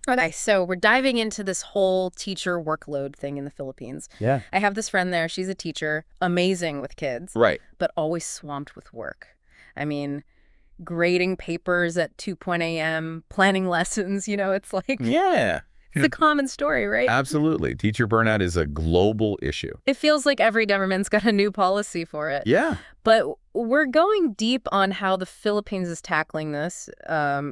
Okay, so we're diving into this whole teacher workload thing in the Philippines. Yeah. I have this friend there. She's a teacher, amazing with kids, Right. but always swamped with work. I mean, grading papers at 2 a.m., planning lessons, it's like Yeah. it's a common story, right? Absolutely. Teacher burnout is a global issue. It feels like every government's got a new policy for it. Yeah. But we're going deep on how the Philippines is tackling this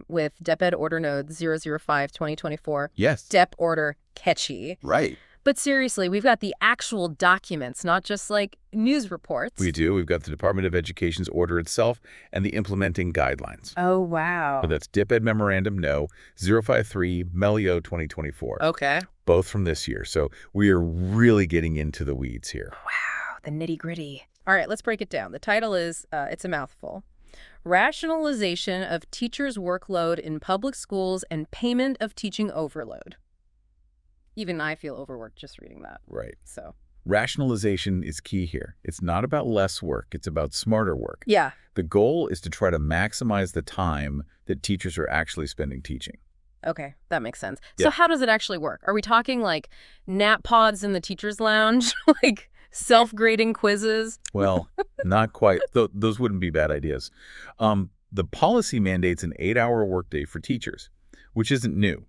with DepEd Order Node 005-2024. Yes. Dep Order Catchy. Right. But seriously, we've got the actual documents, not just like news reports. We do. We've got the Department of Education's order itself and the implementing guidelines. Oh, wow. So that's DepEd Memorandum No. 053 Melio 2024. Okay. Both from this year. So we are really getting into the weeds here. Wow, the nitty-gritty. All right, let's break it down. The title is, it's a mouthful, Rationalization of Teachers' Workload in Public Schools and Payment of Teaching Overload. Even I feel overworked just reading that. Right. So Rationalization is key here. It's not about less work. It's about smarter work. yeah. The goal is to try to maximize the time that teachers are actually spending teaching. Okay, that makes sense. Yeah. So how does it actually work? Are we talking like nap pods in the teacher's lounge? Like self-grading quizzes? Well, not quite. Those wouldn't be bad ideas. The policy mandates an 8-hour workday for teachers, which isn't new.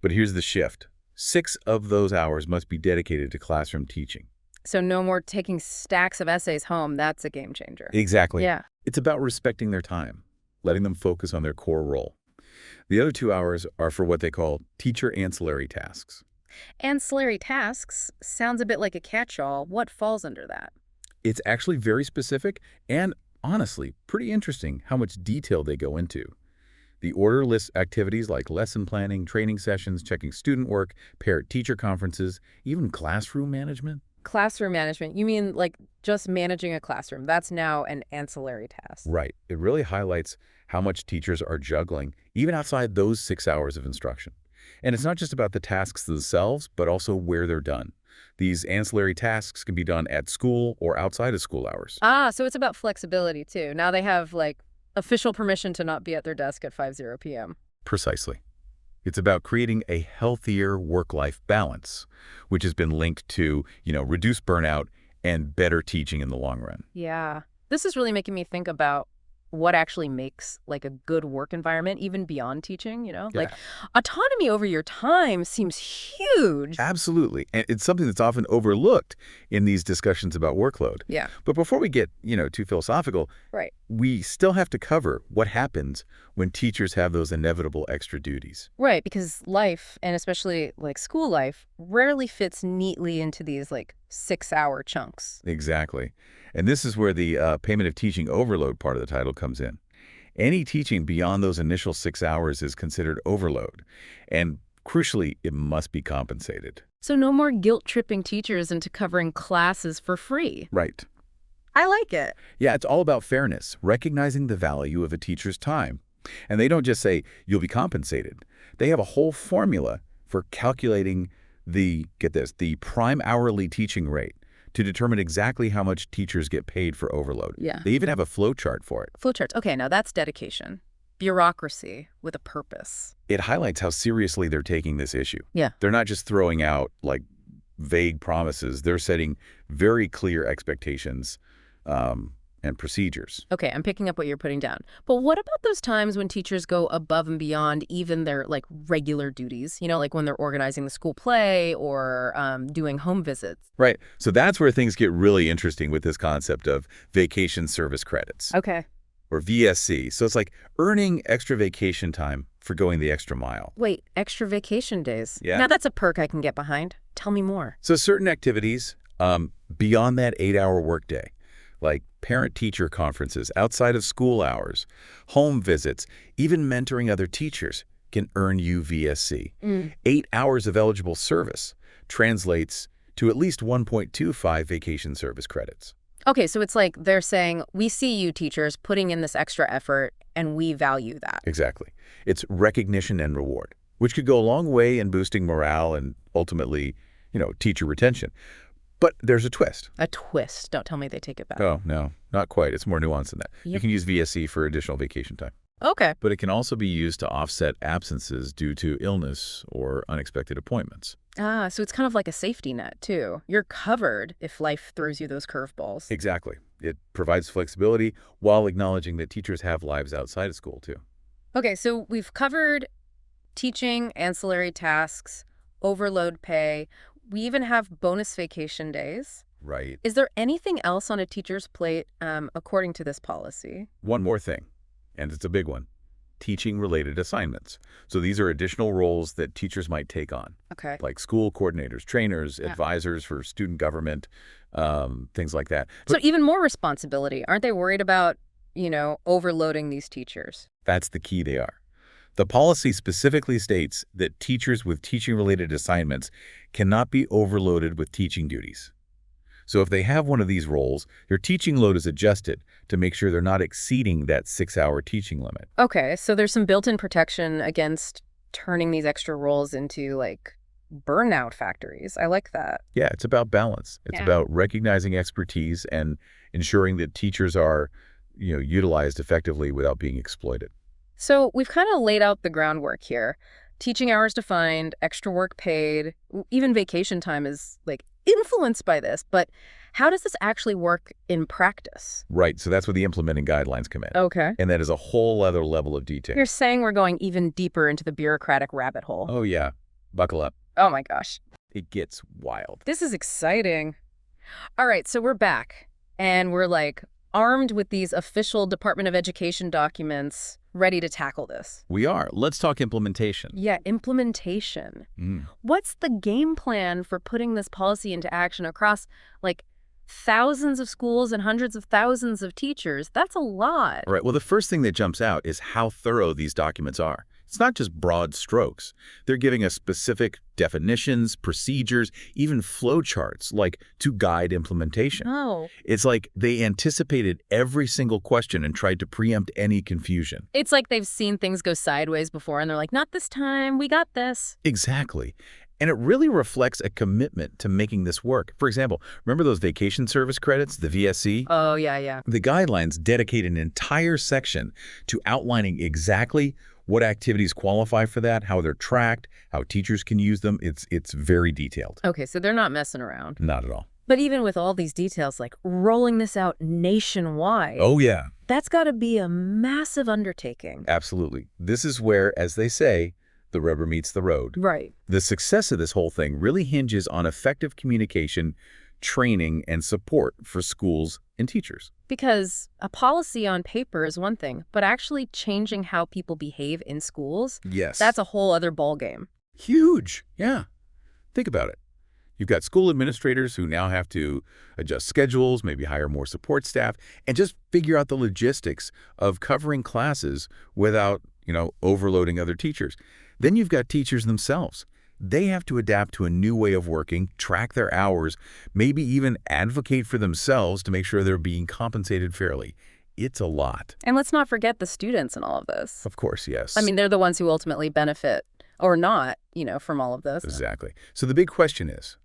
But here's the shift. 6 of those hours must be dedicated to classroom teaching. So no more taking stacks of essays home. That's a game changer. Exactly. Yeah. It's about respecting their time, letting them focus on their core role. The other 2 hours are for what they call teacher ancillary tasks. Ancillary tasks sounds a bit like a catch-all. What falls under that? It's actually very specific and, honestly, pretty interesting how much detail they go into. The order lists activities like lesson planning, training sessions, checking student work, parent-teacher conferences, even classroom management. Classroom management. You mean like just managing a classroom? That's now an ancillary task. Right. It really highlights how much teachers are juggling, even outside those 6 hours of instruction. And it's not just about the tasks themselves, but also where they're done. These ancillary tasks can be done at school or outside of school hours. Ah, so it's about flexibility too. Now they have like official permission to not be at their desk at 5:00 p.m. Precisely. It's about creating a healthier work-life balance, which has been linked to, reduce burnout and better teaching in the long run. Yeah. This is really making me think about what actually makes like a good work environment, even beyond teaching, Like autonomy over your time seems huge. Absolutely. And it's something that's often overlooked in these discussions about workload. Yeah. But before we get, too philosophical, Right. we still have to cover what happens when teachers have those inevitable extra duties. Right, because life, and especially like school life, rarely fits neatly into these like 6-hour chunks. Exactly. And this is where the payment of teaching overload part of the title comes in. Any teaching beyond those initial 6 hours is considered overload. And crucially, it must be compensated. So no more guilt-tripping teachers into covering classes for free. Right. I like it. Yeah, it's all about fairness, recognizing the value of a teacher's time. And they don't just say, you'll be compensated. They have a whole formula for calculating the prime hourly teaching rate to determine exactly how much teachers get paid for overload. Yeah. They even have a flow chart for it. Flowcharts. Okay, now that's dedication. Bureaucracy with a purpose. It highlights how seriously they're taking this issue. Yeah. They're not just throwing out like vague promises. They're setting very clear expectations and procedures. Okay, I'm picking up what you're putting down. But what about those times when teachers go above and beyond even their like regular duties? Like when they're organizing the school play or doing home visits. Right. So that's where things get really interesting with this concept of vacation service credits. Okay. Or VSC. So it's like earning extra vacation time for going the extra mile. Wait, extra vacation days. Yeah. Now that's a perk I can get behind. Tell me more. So certain activities beyond that 8-hour workday, like parent-teacher conferences outside of school hours, home visits, even mentoring other teachers can earn you VSC. 8 hours of eligible service translates to at least 1.25 vacation service credits. Okay, so it's like they're saying, we see you teachers putting in this extra effort and we value that. Exactly. It's recognition and reward, which could go a long way in boosting morale and ultimately, teacher retention. But there's a twist. A twist. Don't tell me they take it back. Oh, no, not quite. It's more nuanced than that. Yep. You can use VSC for additional vacation time. Okay. but it can also be used to offset absences due to illness or unexpected appointments. Ah, so it's kind of like a safety net, too. You're covered if life throws you those curveballs. Exactly. It provides flexibility while acknowledging that teachers have lives outside of school, too. Okay, so we've covered teaching, ancillary tasks, overload pay. We even have bonus vacation days. Right. Is there anything else on a teacher's plate according to this policy? One more thing, and it's a big one. Teaching-related assignments. So these are additional roles that teachers might take on, Okay. like school coordinators, trainers, Yeah. advisors for student government, things like that. So even more responsibility. Aren't they worried about, overloading these teachers? That's the key they are. The policy specifically states that teachers with teaching-related assignments cannot be overloaded with teaching duties. So if they have one of these roles, their teaching load is adjusted to make sure they're not exceeding that 6-hour teaching limit. Okay, so there's some built-in protection against turning these extra roles into, burnout factories. I like that. Yeah, it's about balance. It's Yeah. about recognizing expertise and ensuring that teachers are, utilized effectively without being exploited. So we've kind of laid out the groundwork here. Teaching hours defined, extra work paid, even vacation time is, influenced by this. But how does this actually work in practice? Right, so that's where the implementing guidelines come in. Okay. And that is a whole other level of detail. You're saying we're going even deeper into the bureaucratic rabbit hole. Oh, yeah. Buckle up. Oh my gosh. It gets wild. This is exciting. All right, so we're back. And we're, armed with these official Department of Education documents ready to tackle this. We are. Let's talk implementation. Yeah, implementation. What's the game plan for putting this policy into action across, thousands of schools and hundreds of thousands of teachers? That's a lot. Right. Well, the first thing that jumps out is how thorough these documents are. It's not just broad strokes. They're giving us specific definitions, procedures, even flowcharts, to guide implementation. Oh. It's like they anticipated every single question and tried to preempt any confusion. It's like they've seen things go sideways before and they're like, not this time, we got this. Exactly. And it really reflects a commitment to making this work. For example, remember those vacation service credits, the VSC? Oh, yeah. The guidelines dedicate an entire section to outlining exactly what activities qualify for that, how they're tracked, how teachers can use them. It's very detailed. Okay, so they're not messing around. Not at all. But even with all these details, rolling this out nationwide, Oh, yeah. that's got to be a massive undertaking. Absolutely. This is where, as they say, the rubber meets the road. Right. The success of this whole thing really hinges on effective communication, training, and support for schools and teachers. Because a policy on paper is one thing, but actually changing how people behave in schools, Yes. that's a whole other ballgame. Huge. Yeah. Think about it. You've got school administrators who now have to adjust schedules, maybe hire more support staff, and just figure out the logistics of covering classes without, overloading other teachers. Then you've got teachers themselves. They have to adapt to a new way of working, track their hours, maybe even advocate for themselves to make sure they're being compensated fairly. It's a lot. And let's not forget the students in all of this. Of course, yes. I mean, they're the ones who ultimately benefit or not, from all of this. Exactly. So the big question is,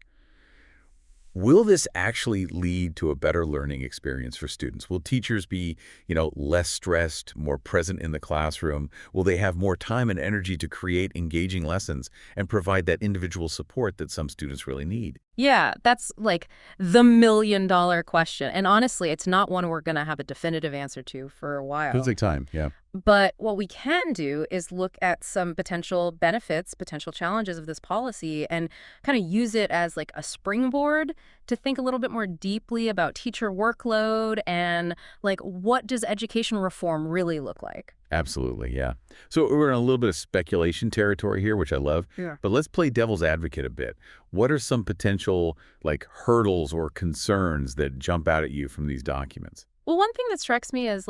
will this actually lead to a better learning experience for students? Will teachers be, less stressed, more present in the classroom? Will they have more time and energy to create engaging lessons and provide that individual support that some students really need? Yeah, that's the million-dollar question. And honestly, it's not one we're going to have a definitive answer to for a while. It'll take time, yeah. But what we can do is look at some potential benefits, potential challenges of this policy and kind of use it as a springboard to think a little bit more deeply about teacher workload and what does education reform really look like? Absolutely, yeah. So we're in a little bit of speculation territory here, which I love. Yeah. But let's play devil's advocate a bit. What are some potential hurdles or concerns that jump out at you from these documents? Well, one thing that strikes me is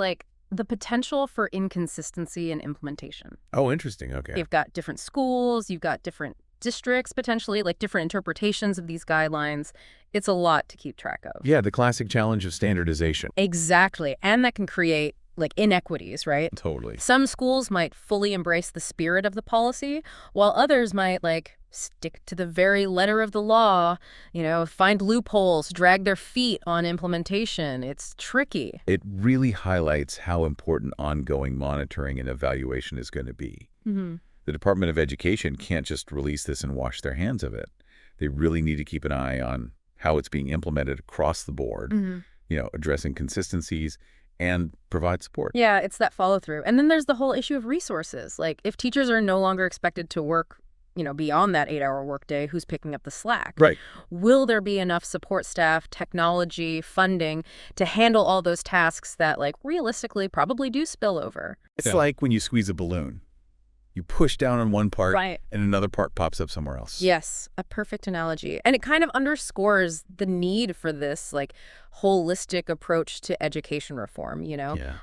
the potential for inconsistency in implementation. Oh, interesting. Okay. You've got different schools, you've got different districts, potentially, different interpretations of these guidelines. It's a lot to keep track of. Yeah, the classic challenge of standardization. Exactly. And that can create like inequities, right? Totally. Some schools might fully embrace the spirit of the policy, while others might like stick to the very letter of the law, find loopholes, drag their feet on implementation. It's tricky. It really highlights how important ongoing monitoring and evaluation is going to be. Mm-hmm. The Department of Education can't just release this and wash their hands of it. They really need to keep an eye on how it's being implemented across the board, addressing consistencies and provide support. Yeah, it's that follow-through. And then there's the whole issue of resources. Like, if teachers are no longer expected to work beyond that 8-hour workday, who's picking up the slack? Right. Will there be enough support staff, technology, funding to handle all those tasks that, like, realistically probably do spill over? It's like when you squeeze a balloon. You push down on one part, right, and another part pops up somewhere else. Yes, a perfect analogy. And it kind of underscores the need for this, like, holistic approach to education reform,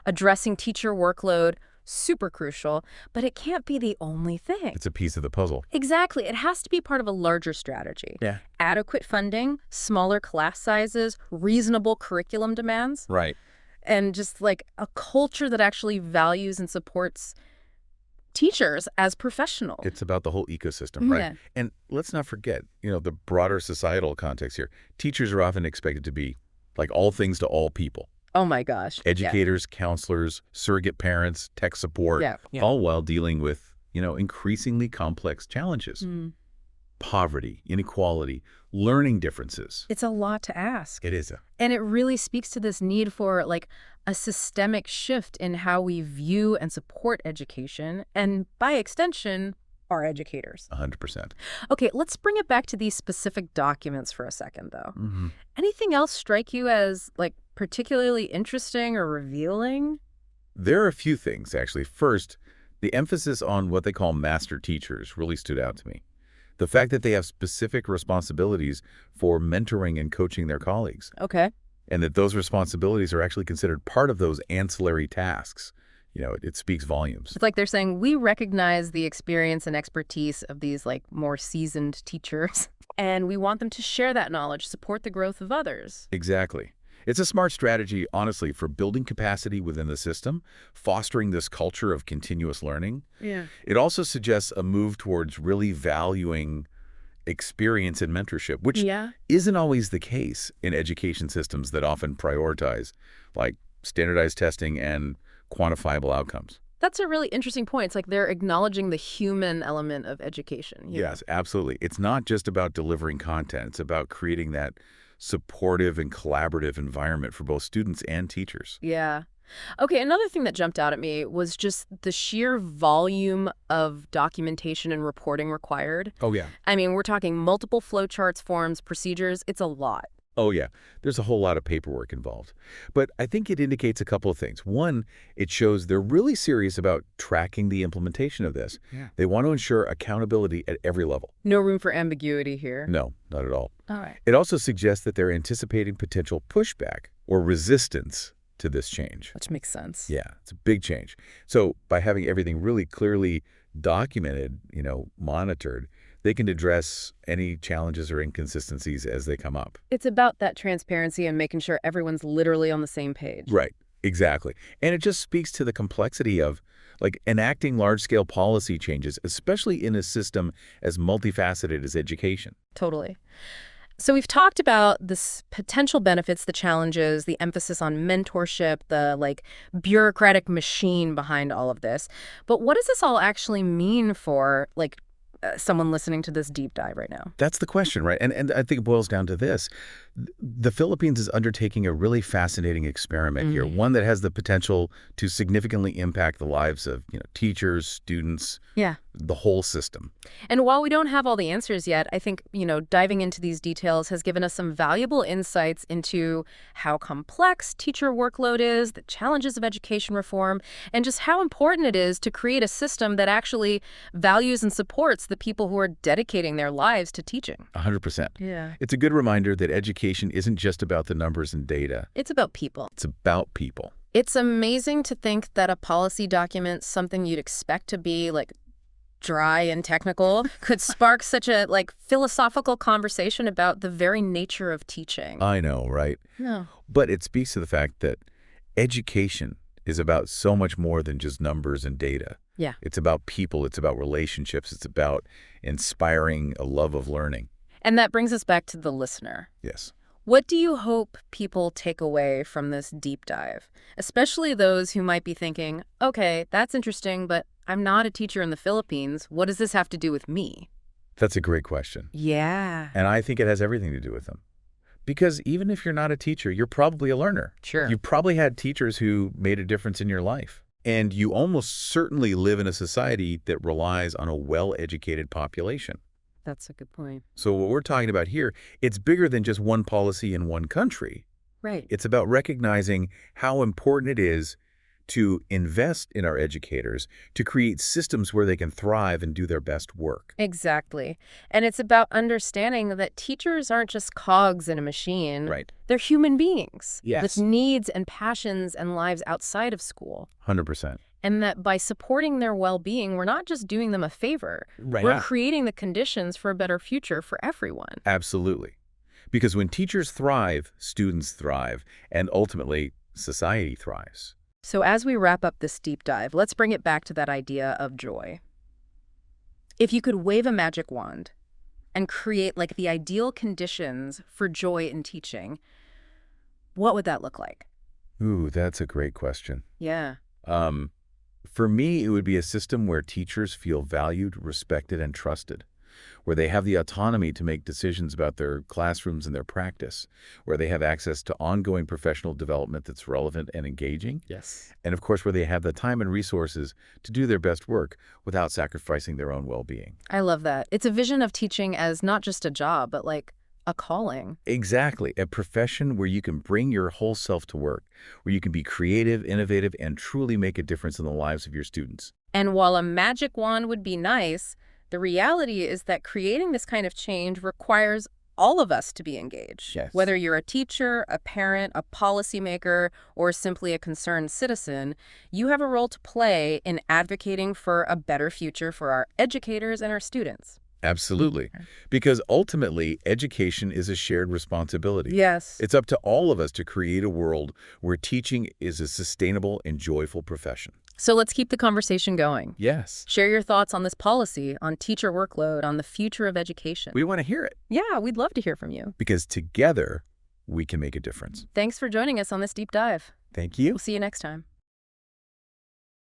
Addressing teacher workload, super crucial, but it can't be the only thing. It's a piece of the puzzle. Exactly. It has to be part of a larger strategy. Yeah. Adequate funding, smaller class sizes, reasonable curriculum demands. Right. And just like a culture that actually values and supports teachers as professionals. It's about the whole ecosystem, right? Yeah. And let's not forget, the broader societal context here. Teachers are often expected to be like all things to all people. Oh my gosh. Educators, counselors, surrogate parents, tech support, all while dealing with, increasingly complex challenges. Poverty, inequality, learning differences. It's a lot to ask. It is. And it really speaks to this need for like a systemic shift in how we view and support education, and by extension, our educators. 100%. Okay, let's bring it back to these specific documents for a second, though. Mm-hmm. Anything else strike you as like particularly interesting or revealing? There are a few things, actually. First, the emphasis on what they call master teachers really stood out to me. The fact that they have specific responsibilities for mentoring and coaching their colleagues. Okay. And that those responsibilities are actually considered part of those ancillary tasks. It speaks volumes. It's like they're saying, we recognize the experience and expertise of these like more seasoned teachers, and we want them to share that knowledge, support the growth of others. Exactly. It's a smart strategy, honestly, for building capacity within the system, fostering this culture of continuous learning. Yeah. It also suggests a move towards really valuing experience and mentorship, which isn't always the case in education systems that often prioritize like standardized testing and quantifiable outcomes. That's a really interesting point. It's like they're acknowledging the human element of education. Yes, absolutely. It's not just about delivering content. It's about creating that supportive and collaborative environment for both students and teachers. Yeah. Okay, another thing that jumped out at me was just the sheer volume of documentation and reporting required. Oh, yeah. I mean, we're talking multiple flowcharts, forms, procedures. It's a lot. Oh, yeah. There's a whole lot of paperwork involved. But I think it indicates a couple of things. One, it shows they're really serious about tracking the implementation of this. Yeah. They want to ensure accountability at every level. No room for ambiguity here. No, not at all. All right. It also suggests that they're anticipating potential pushback or resistance to this change. Which makes sense. Yeah, it's a big change. So by having everything really clearly documented, monitored, they can address any challenges or inconsistencies as they come up. It's about that transparency and making sure everyone's literally on the same page. Right, exactly. And it just speaks to the complexity of like enacting large-scale policy changes, especially in a system as multifaceted as education. Totally. So we've talked about this potential benefits, the challenges, the emphasis on mentorship, the like bureaucratic machine behind all of this. But what does this all actually mean for like someone listening to this deep dive right now? That's the question, right? And I think it boils down to this. The Philippines is undertaking a really fascinating experiment here, one that has the potential to significantly impact the lives of, teachers, students, the whole system. And while we don't have all the answers yet, I think, diving into these details has given us some valuable insights into how complex teacher workload is, the challenges of education reform, and just how important it is to create a system that actually values and supports the people who are dedicating their lives to teaching. 100%. Yeah. It's a good reminder that education isn't just about the numbers and data. It's about people. It's about people. It's amazing to think that a policy document, something you'd expect to be like dry and technical, could spark such a like philosophical conversation about the very nature of teaching. I know, right? No. But it speaks to the fact that education is about so much more than just numbers and data. Yeah. It's about people. It's about relationships. It's about inspiring a love of learning. And that brings us back to the listener. Yes. What do you hope people take away from this deep dive? Especially those who might be thinking, okay, that's interesting, but I'm not a teacher in the Philippines. What does this have to do with me? That's a great question. Yeah. And I think it has everything to do with them. Because even if you're not a teacher, you're probably a learner. Sure. You've probably had teachers who made a difference in your life. And you almost certainly live in a society that relies on a well-educated population. That's a good point. So what we're talking about here, it's bigger than just one policy in one country. Right. It's about recognizing how important it is to invest in our educators, to create systems where they can thrive and do their best work. Exactly. And it's about understanding that teachers aren't just cogs in a machine. Right. They're human beings Yes. with needs and passions and lives outside of school. 100%. And that by supporting their well-being, we're not just doing them a favor. Right. We're creating the conditions for a better future for everyone. Absolutely. Because when teachers thrive, students thrive, and ultimately, society thrives. So as we wrap up this deep dive, let's bring it back to that idea of joy. If you could wave a magic wand and create like the ideal conditions for joy in teaching, what would that look like? Ooh, that's a great question. Yeah. For me, it would be a system where teachers feel valued, respected, and trusted, where they have the autonomy to make decisions about their classrooms and their practice, where they have access to ongoing professional development that's relevant and engaging, Yes. and of course, where they have the time and resources to do their best work without sacrificing their own well-being. I love that. It's a vision of teaching as not just a job, but like a calling. Exactly. A profession where you can bring your whole self to work, where you can be creative, innovative, and truly make a difference in the lives of your students. And while a magic wand would be nice, the reality is that creating this kind of change requires all of us to be engaged. Yes. Whether you're a teacher, a parent, a policymaker, or simply a concerned citizen, you have a role to play in advocating for a better future for our educators and our students. Absolutely. Because ultimately, education is a shared responsibility. Yes. It's up to all of us to create a world where teaching is a sustainable and joyful profession. So let's keep the conversation going. Yes. Share your thoughts on this policy, on teacher workload, on the future of education. We want to hear it. Yeah, we'd love to hear from you. Because together, we can make a difference. Thanks for joining us on this deep dive. Thank you. We'll see you next time.